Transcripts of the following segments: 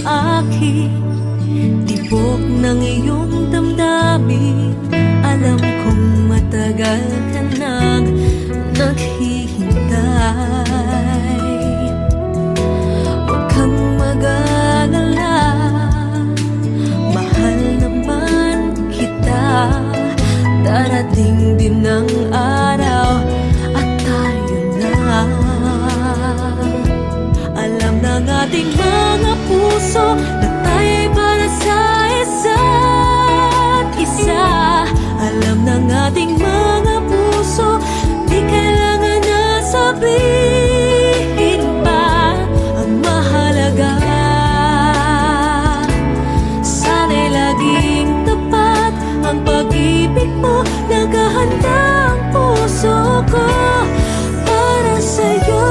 aking tibok ng iyong damdamin. Alam kong matagal ka nang naghihintay. Huwag kang mag-alala, mahal naman kita. Darating din ang araw at tayo na. Alam ng ating mga puso na tayo'y para sa isa't isa. Alam ng ating mga puso, di kailangan na sabihin pa. Ang mahalaga, sana'y laging tapat ang pag-ibig mo. Naghahanda ang puso ko para sa'yo.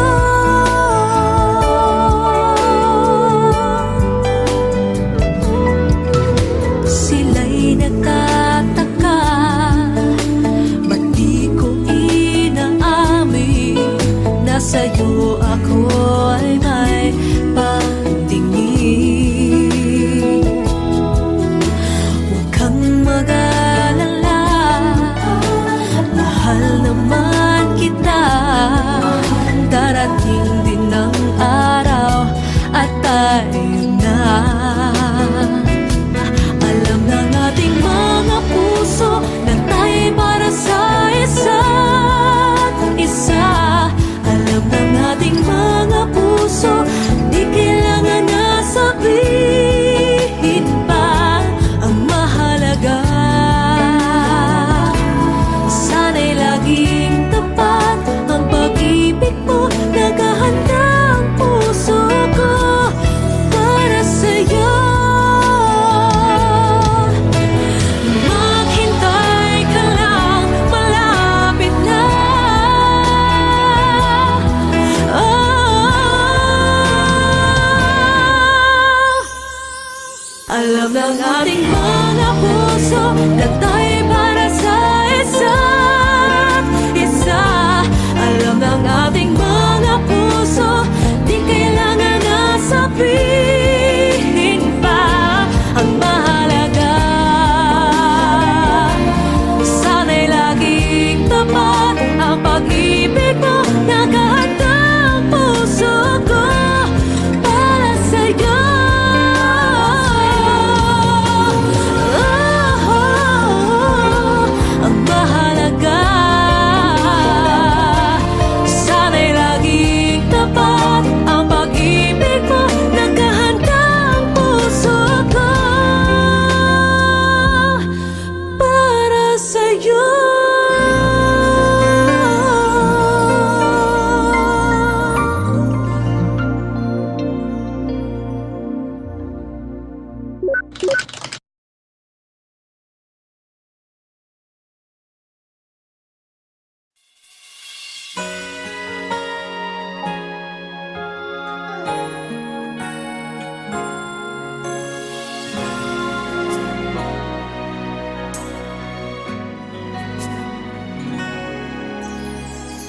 Sila'y nagtataka, ba't di ko inaamin na sa'yo ako ay may pagtingin. Huwag kang mag-alala, mahal naman kita. Darating din ang araw at tayo na. Alam ng ating mga puso na tayo'y para sa isa't isa. Alam ng ating mga puso, di kailangan na sabihin pa. Ang mahalaga, sana'y laging tapat ang pag-ibig mo. Naghahanda ang puso ko para sa'yo. Maghintay ka lang, malapit na. Alam ng ating mga puso na tayo'y para sa isa't isa. Alam ng ating mga puso, di kailangan na sabihin pa. Ang mahalaga, sana'y laging tapat ang pag-ibig mo. Naghahanda ang puso ko para sa'yo. Ang mahalaga, sana'y laging tapat ang pag-ibig mo. Naghahanda ang puso ko para sa'yo.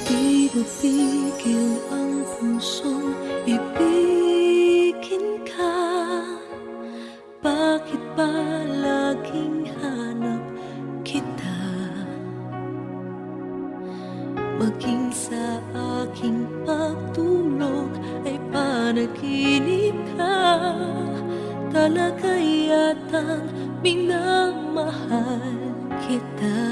Di mapigil ang pusong ibigin ka. Bakit ba laging hanap kita? Maging sa aking pagtulog ay panaginip ka. Talaga yatang minamahal kita.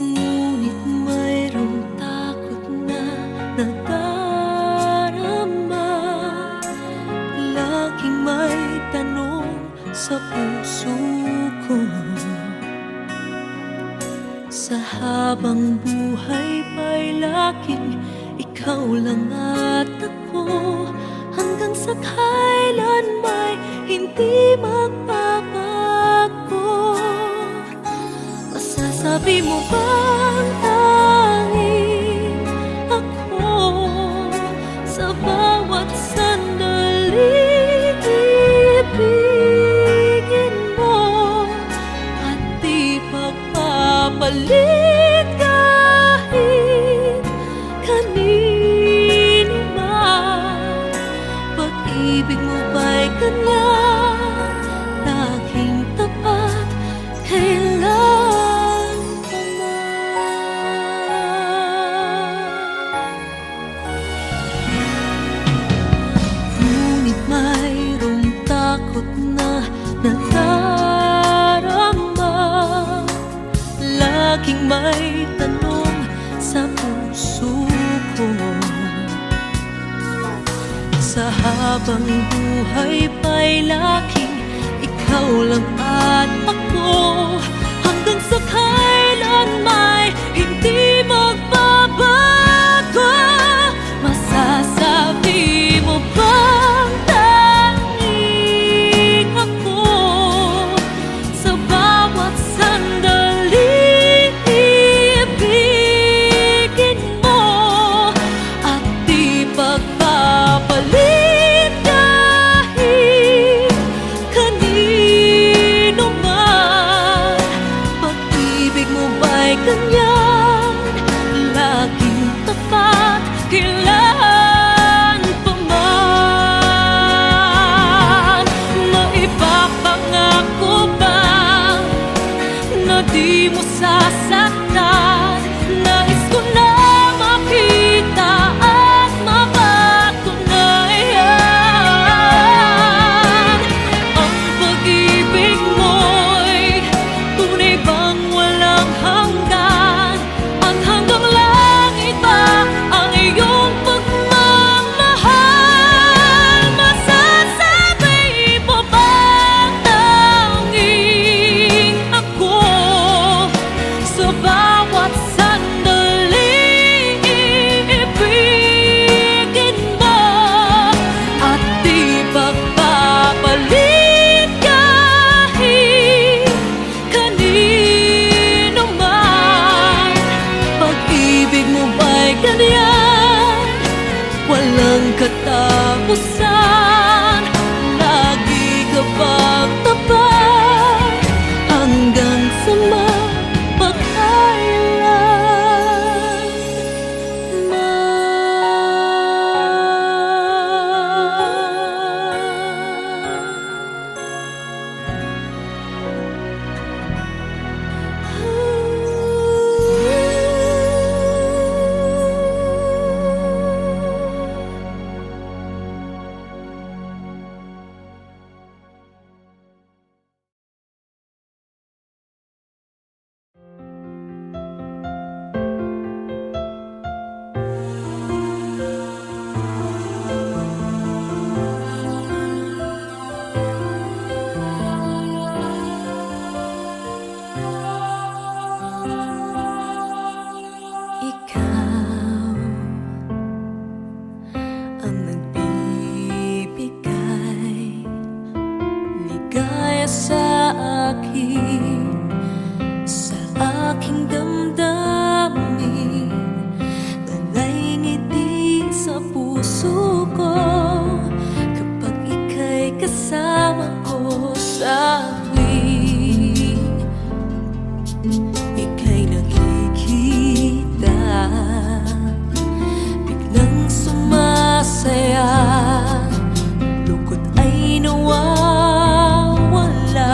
Ngunit mayroong takot na nadarama. Laging may tanong sa puso ko. Sa habang buhay pa'y laging ikaw lang at ako. Hanggang sa kailan may hindi magbabago. Masasabi mo bang tanging ako sa bawat sandali ibigin mo at di pagpapalit kahit kanino man? Pag may tanong sa puso ko. Sa habang buhay pa'y laking ikaw lang at ako, hanggang sa kailan may hindi magbabago. Masasabi mo bang tanging ako sa bawat sandali ibigin mo at di pagpapalit kahit kanino man? Pag-ibig mo ba'y ganyan, laging tapat kailan pa man? Maipapangako ba na di mo sasaktan? Nais ko na makita at mapatunayan ang pag-ibig mo'y tunay bang walang hanggan, at hanggang langit ba ang iyong pagmamahal? Masasabi mo bang tanging ako sa bawat sandali ibigin mo at di pagpapalit kahit kanino man? Pag-ibig mo ba'y ganyan, walang katapusan? Lagi ka bang tapat hanggang sa ikaw ang nagbibigay ligaya sa akin, sa aking damdamin, talay ngiti sa puso ko kapag ika'y kasama ko sa tuwing ika'y nakikita. Biglang sumasaya, lungkot ay nawawala.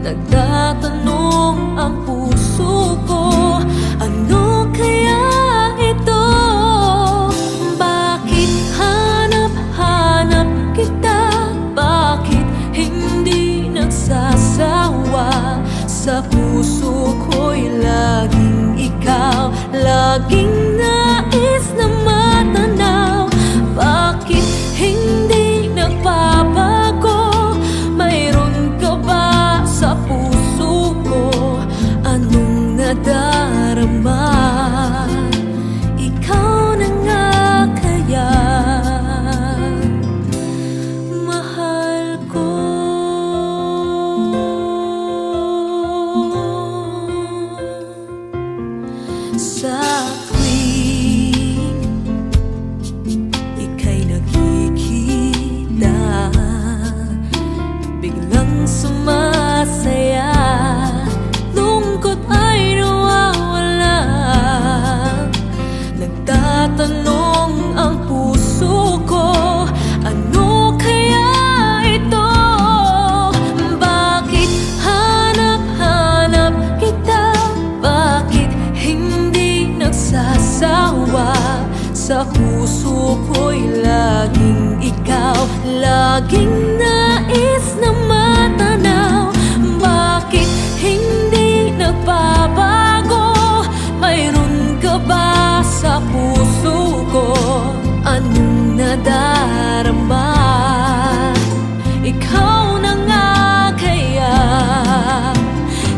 Nagtatanong ang puso ko, ano kaya ito? Bakit hanap-hanap kita? Bakit hindi nagsasawa? Sa puso ko'y laging ikaw, laging nais na matanaw. Bakit hindi nagbabago? Mayroon ka ba sa puso ko? Anong nadarama? Ikaw na nga kaya mahal ko. Sa tuwing ika'y nakikita, biglang sumasaya, lungkot ay nawawala. Nagtatanong ang puso ko, ano kaya ito? Bakit hanap-hanap kita? Bakit hindi nagsasawa? Sa puso ko'y laging ikaw, laging nais na matanaw. Bakit hindi nagbabago? nadarama. Ikaw na nga kaya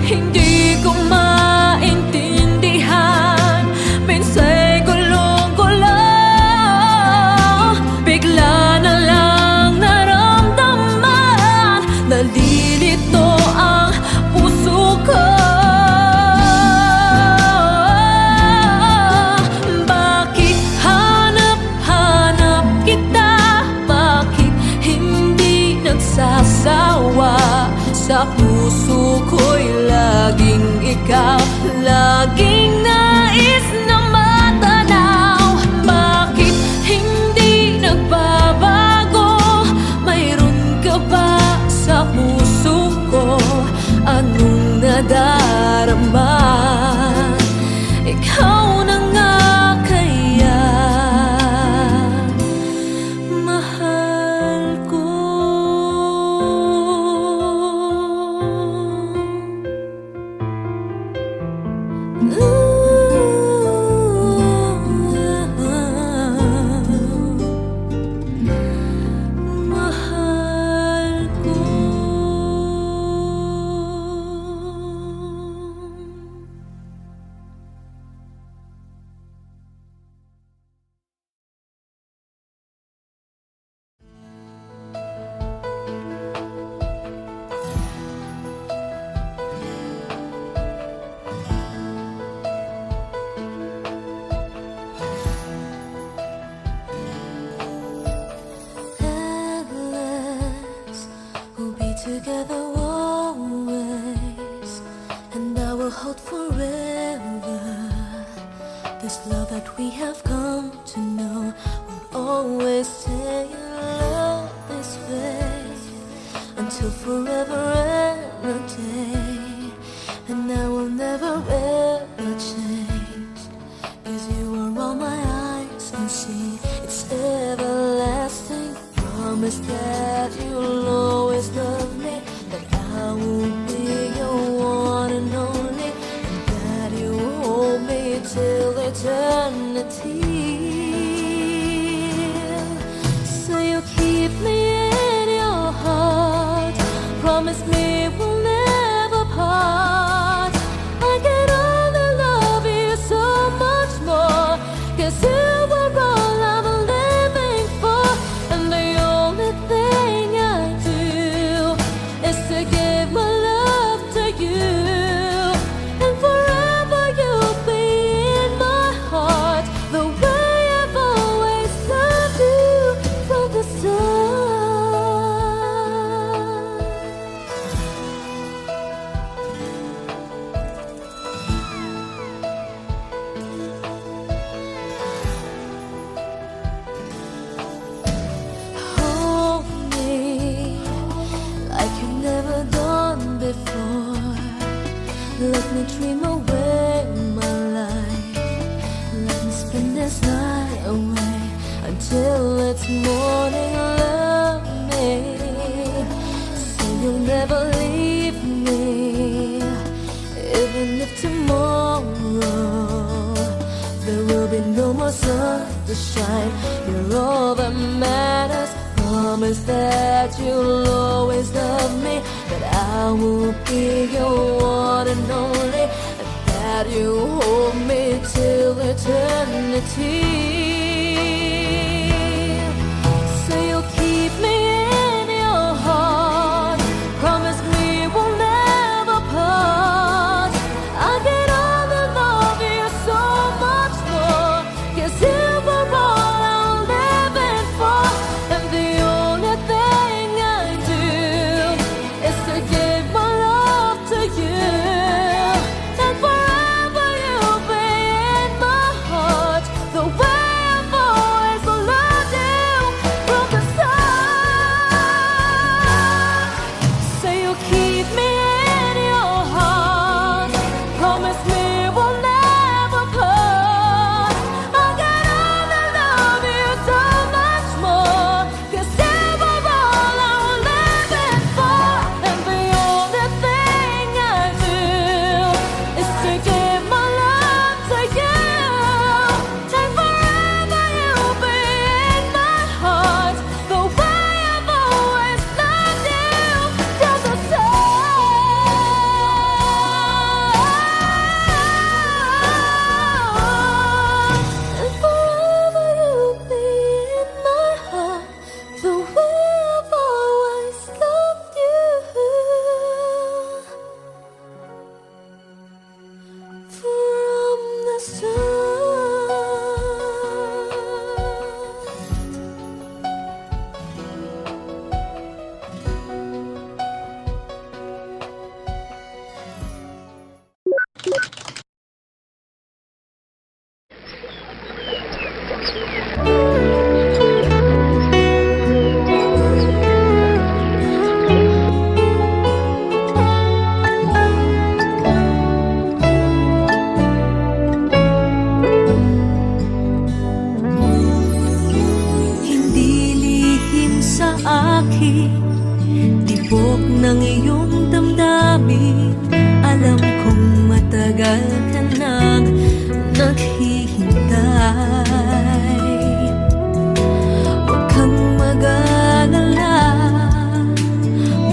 hindi ko maintindihan. Minsa'y gulong-gulang, bigla na lang naramdaman. Nalilito ang puso ko. Bakit hanap-hanap kita? Bakit hindi nagsasawa? Sa puso ko'y laging ikaw, laging nais na matanaw. Bakit hindi nagbabago? Mayroon ka ba sa puso ko? Anong nadarama? Ikaw na nga kaya mahal ko. Mahal ko. Endless, we'll be together always, and I will hold forever. This love that we have come to know will always stay in love this way until forever and a day. And I will never ever change, 'cause you are all my eyes can see. It's everlasting. Promise that you'll always love me, that I will be your one and only, and that you hold me till eternity. So you keep me in your heart. Promise me we'll never part. I can only love you so much more, 'cause you are all I'm living for. And the only thing I do is to give my love to you. And forever you'll be in my heart, the way I've always loved you from the start. Hold me like you've never done before. Let me dream away my life. Let me spend this night away until it's morning. Love me so you'll never leave me, even if tomorrow there will be no more sun to shine. You're all that matters. Promise that you'll always love me, that I will be your one and only, and that you hold me till eternity. So you'll keep me in your heart. Promise me we'll never part. I can only love you so much more, 'cause you were all I'm living for. And the only thing I do is to give my love to you. And forever you'll be in my heart, the way aking tibok ng iyong damdamin. Alam kong matagal ka nang naghihintay. Huwag kang mag-alala,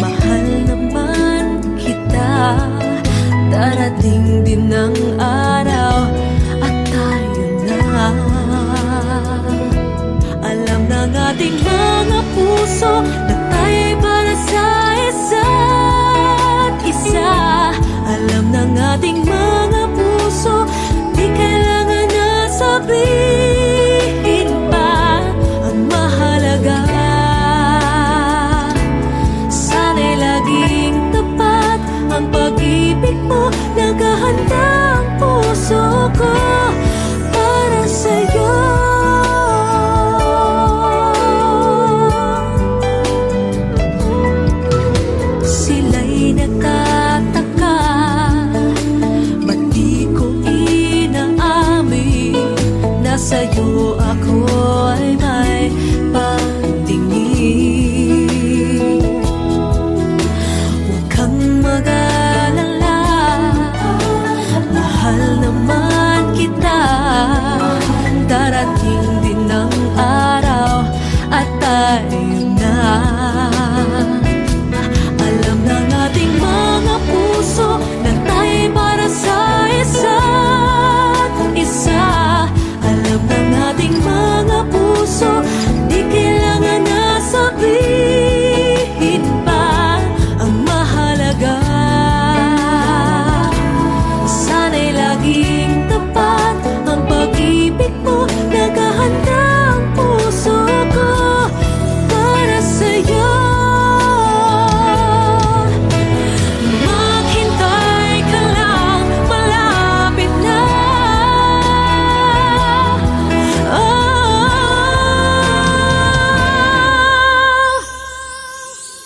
mahal naman kita. Darating din ang araw at tayo na. Alam ng ating mga puso na tayo'y para sa isa't isa. Alam ng ating mga puso, di kailangan na sabihin pa. Ang mahalaga, sana'y laging tapat ang pag-ibig mo. Naghahanda ang puso ko para sa'yo. Sila'y nagtataka, ba't di ko inaamin na sa'yo ako ay may pagtingin. Huwag kang mag-alala, mahal naman kita. Darating din ang araw at tayo na. Alam ng ating mga puso na tayo'y para sa isa't isa. Alam ng ating mga puso, di kailangan na sabihin pa. Ang mahalaga, sana'y laging tapat ang pag-ibig mo. Naghahanda ang puso ko para sa'yo. Maghintay ka lang, malapit na.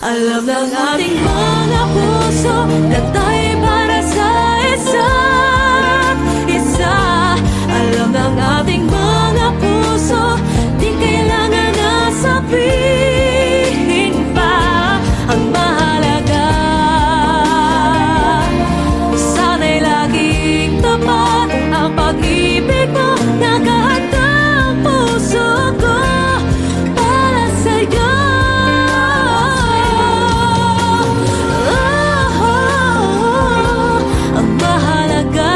Alam ng ating mga puso na tayo'y para sa isa't isa. Alam ng ating mga puso, di kailangan na sabihin pa. Ang mahalaga, sana'y laging tapat ang pag-ibig mo. Naghahanda ang puso ko para sa'yo. Ang mahalaga,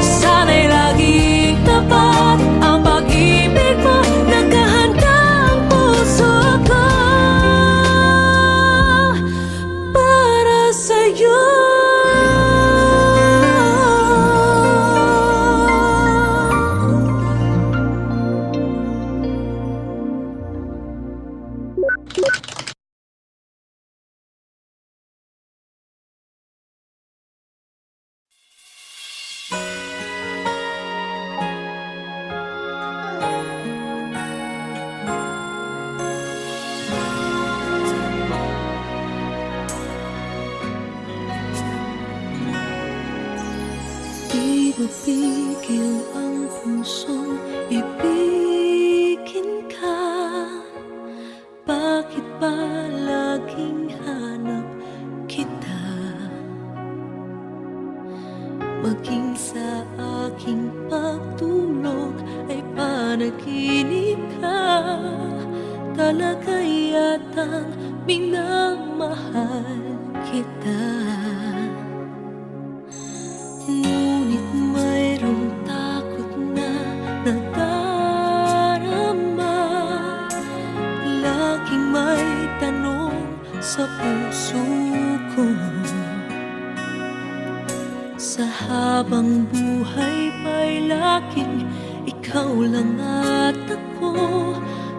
sana'y laging tapat ang pag-ibig mo. Naghahanda ang puso ko para sa'yo. Di mapigil ang pusong ibigin ka. Bakit ba laging hanap kita? Maging sa aking pagtulog ay panaginip ka. Talaga yatang minamahal kita. Ngunit mayroong takot na nadarama. Laging may tanong sa puso ko. Sa habang buhay ba'y laging ikaw lang at ako?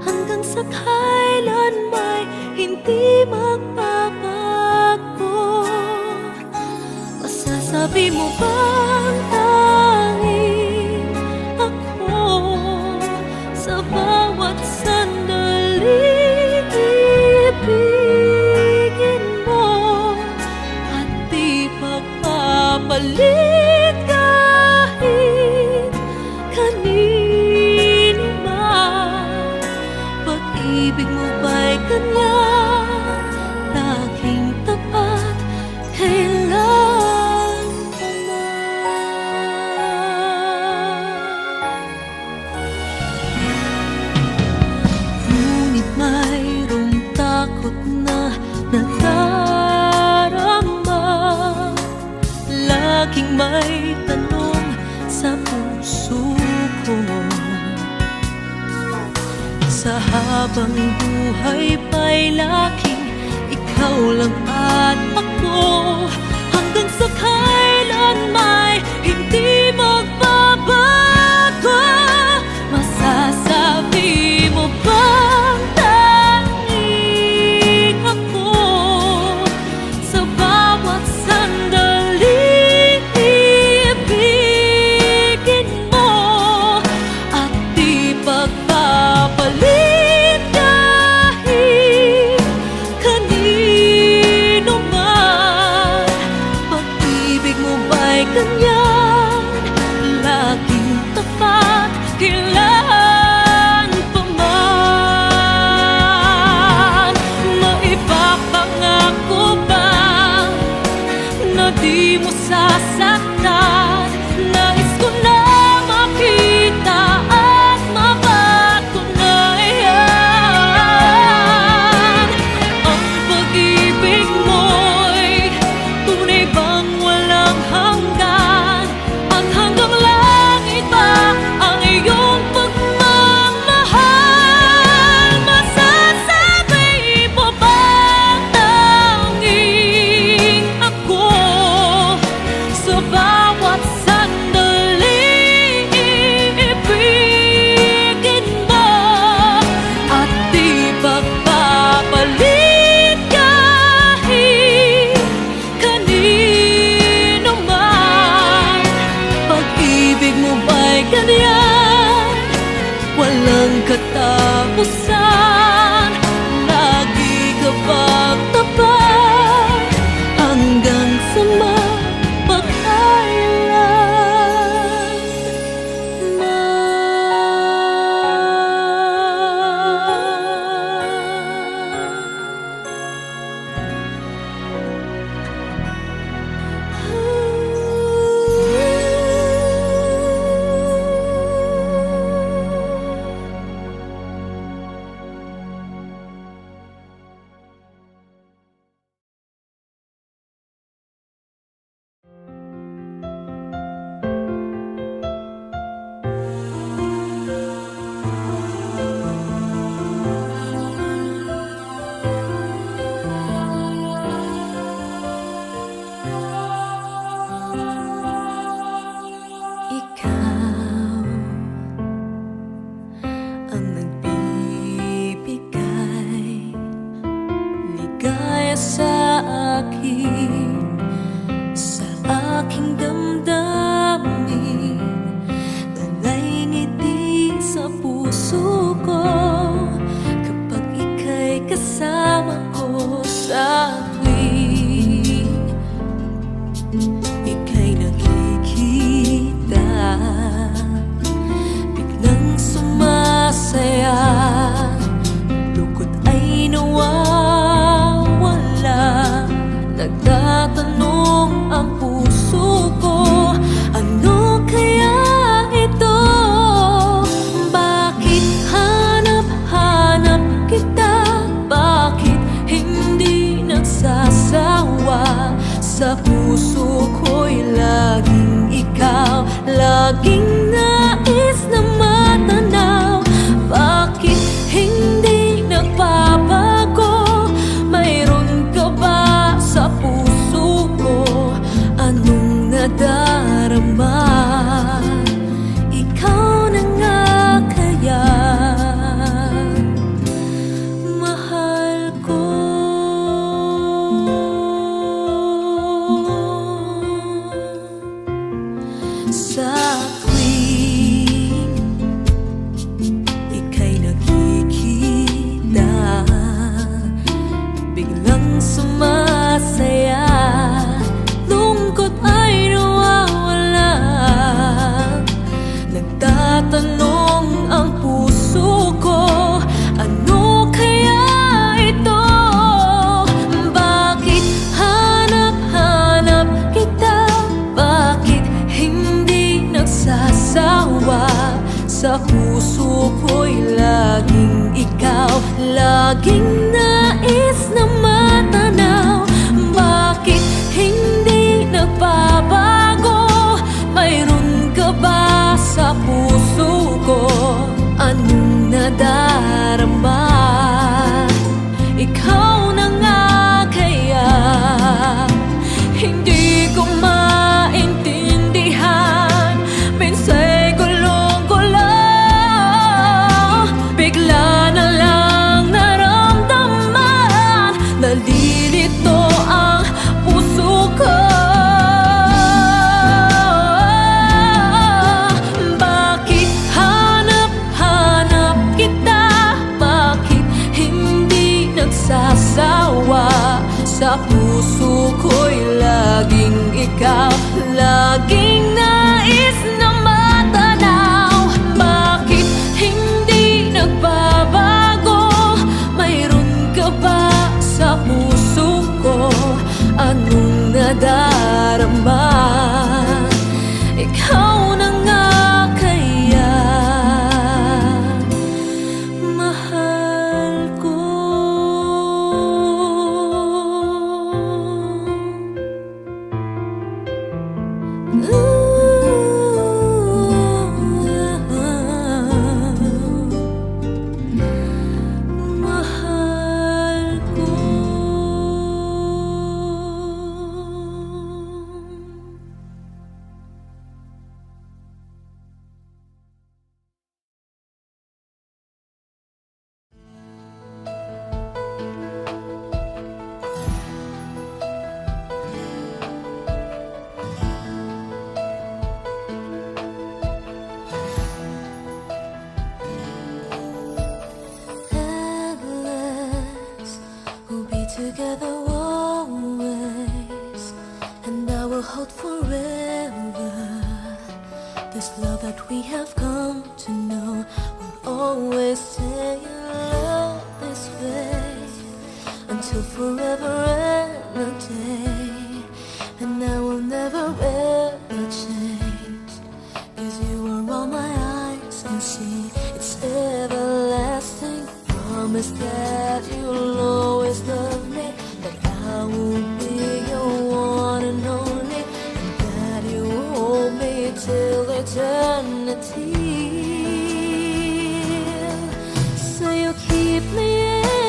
Hanggang sa kailan may hindi magbabago? Masasabi mo bang tanging ako sa bawat sandali ibigin mo at di pagpapalit kahit kanino man? Pag Sa habang buhay pa'y laking ikaw lang at ako, hanggang sa kailan may hindi magbabago. Masasabi mo bang tanging ako sa bawat sandali ibigin mo at di pagpapalit kahit kanino man? Pag-ibig mo ba'y ganyan, laging tapat kailan pa man? Maipapangako ba na di mo sasaktan? Nais ko na makita at mapatunayan ang pag-ibig mo'y tunay bang walang hanggan, at hanggang langit ba ang iyong pagmamahal? Masasabi mo bang tanging ako sa bawat sandali ibigin mo at di pagpapalit kahit kanino man? Pag-ibig mo ba'y ganyan, walang katapusan? Lagi ka bang tapat hanggang sa ikaw ang nagbibigay ligaya sa akin, sa aking damdamin, talay ngiti sa puso ko kapag ika'y kasama ko sa tuwing ika'y nakikita. Biglang sumasaya, lungkot ay nawawala. Nagtatanong ang puso ko, ano kaya ito? Bakit hanap-hanap kita? Bakit hindi nagsasawa? Sa puso ko'y laging ikaw, laging nais na matanaw. Bakit hindi nagbabago? Mayroon ka ba sa puso ko? Anong nadarama? Ikaw na nga kaya mahal ko. Sa tuwing ika'y nakikita, biglang sumasaya, lungkot ay nawawala. Nagtatanong ang puso ko, ano kaya ito? Bakit hanap-hanap kita? Bakit hindi nagsasawa? Sa puso ko'y laging ikaw, laging nais na matanaw. Bakit hindi nagbabago? Mayroon ka ba sa puso ko? Anong nadarama? we have come to know will always stay in love this way until forever and a day. And I will never ever change, 'cause you are all my eyes can see. It's everlasting. Promise that you'll always love me, that I will be your one and only, and that you will hold me till eternity. So you keep me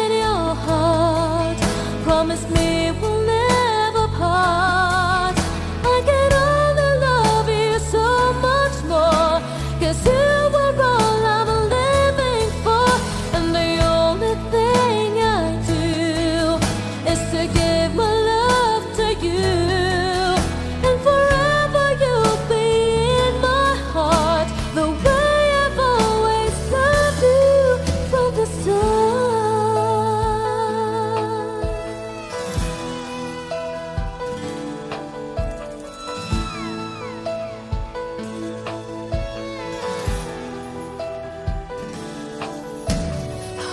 in your heart. Promise me we'll never part. I can only love you so much more, 'cause you are all I'm living for. And the only thing I do is to give my love to you. And forever you'll be in my heart, the way I've always loved you from the start.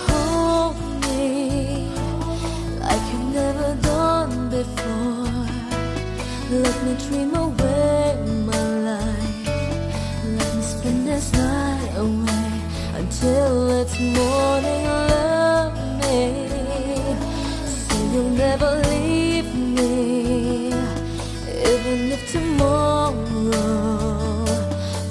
Hold me like you've never done before. Let me dream away my life. Let me spend this night away until it's morning. Love me, say you'll never leave me, even if tomorrow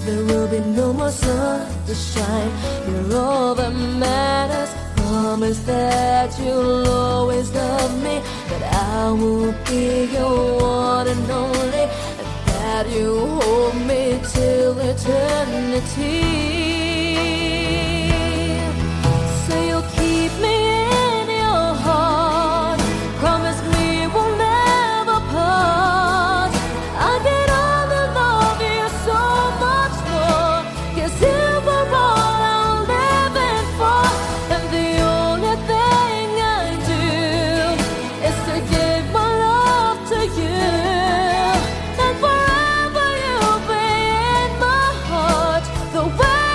there will be no more sun to shine. You're all that matters. Promise that you'll always love me, that I will be your one and only, and that you hold me till eternity. So you'll keep me in your heart. Promise me we'll never part. I can only love you so much more, 'cause you are all I'm living for. And the only thing I do is to give my love to you. And forever you'll be in my heart, the way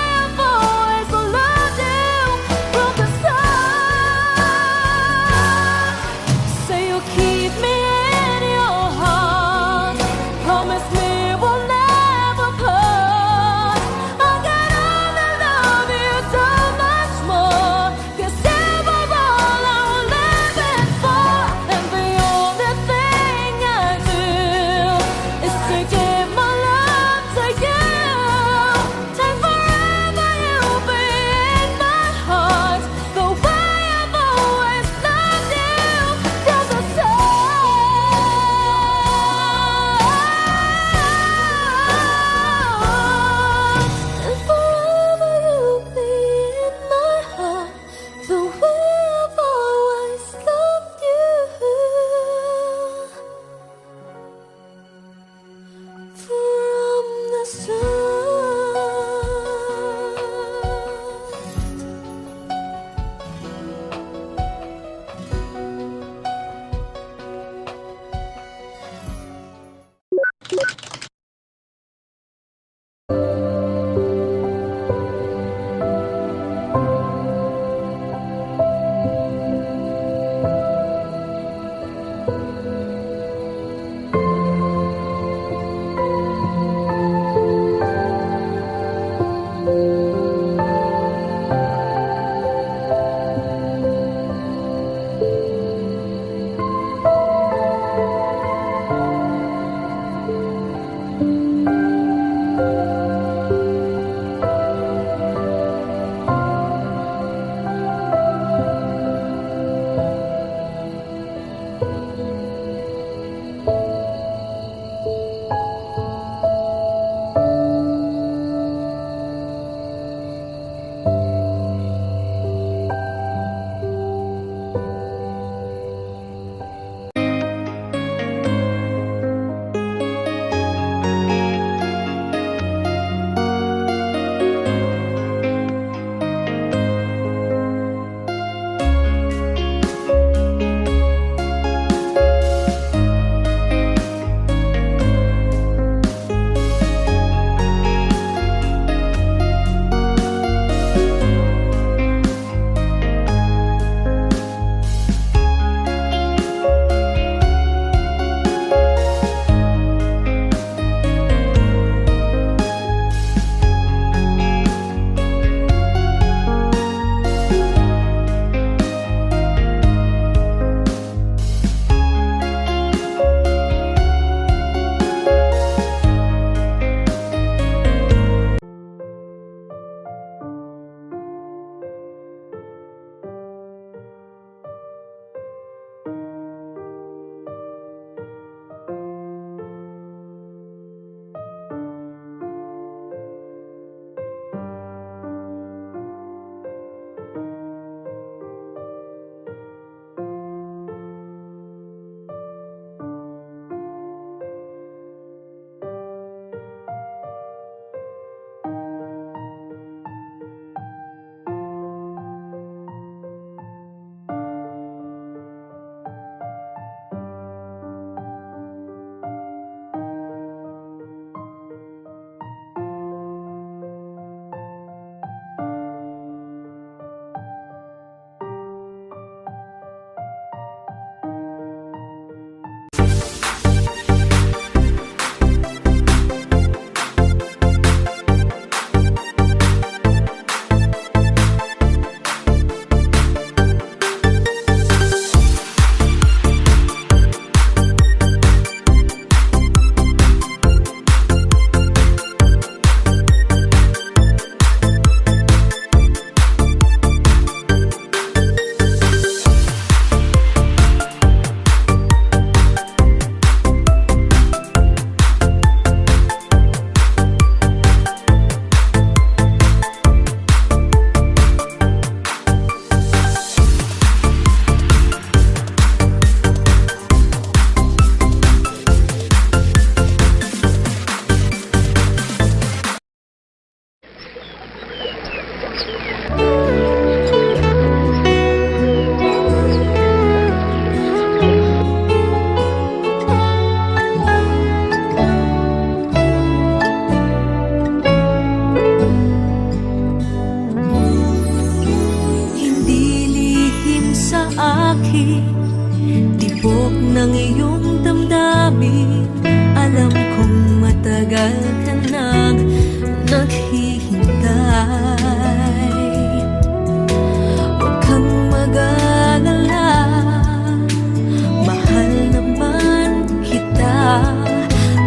aking tibok ng iyong damdamin. Alam kong matagal ka nang naghihintay. Huwag kang mag-alala, mahal naman kita.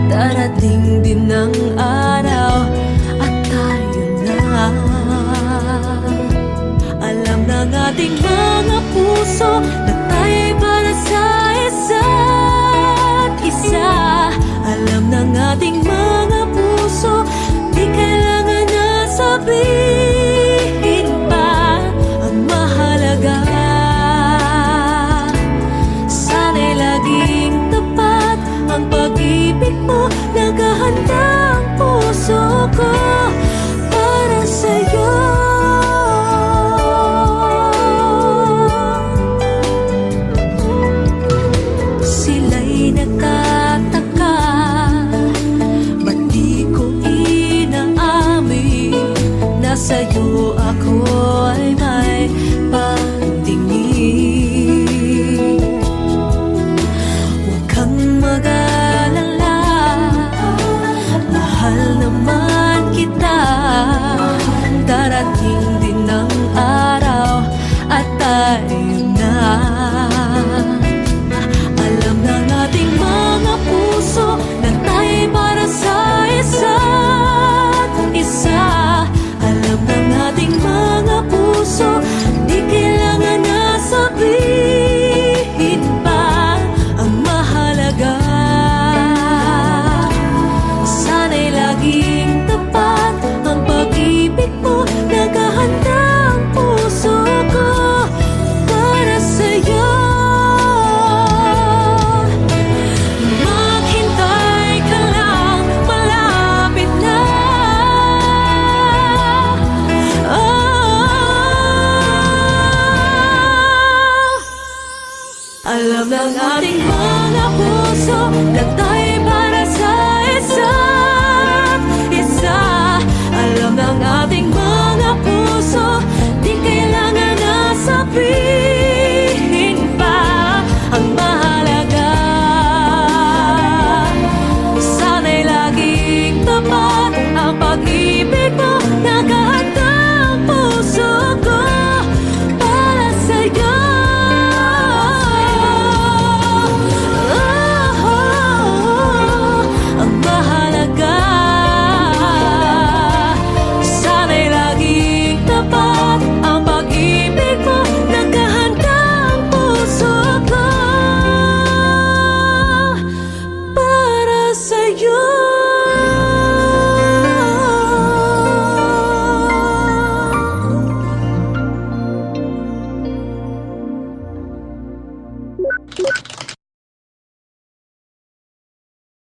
Darating din ang araw at tayo na. Alam ng ating mga puso na tayo'y para sa isa't isa. Alam ng ating mga puso, di kailangan na sabihin pa. Ang mahalaga, sana'y laging tapat ang pag-ibig mo. Naghahanda ang puso ko para sa'yo. Sila'y nagtataka, ba't di ko inaamin na sa'yo ako ay may pagtingin. Huwag kang mag-alala, mahal naman kita. Darating din ang araw at tayo na. Alam ng ating mga puso na tayo'y para sa isa't isa. Alam ng ating mga puso, di kailangan na sabihin pa. Ang mahalaga, sana'y laging tapat ang pag-ibig mo. Naghahanda ang puso ko para sa'yo. Maghintay ka lang, malapit na. Alam ng ating mga puso na tayo'y para sa isa't isa. Alam ng ating mga puso, di kailangan na sabihin pa. Ang mahalaga, sana'y laging tapat ang pag-ibig mo. Naghahanda ang puso ko para sa'yo. Ang mahalaga, sana'y laging tapat ang pag-ibig mo. Naghahanda ang puso ko para sa'yo.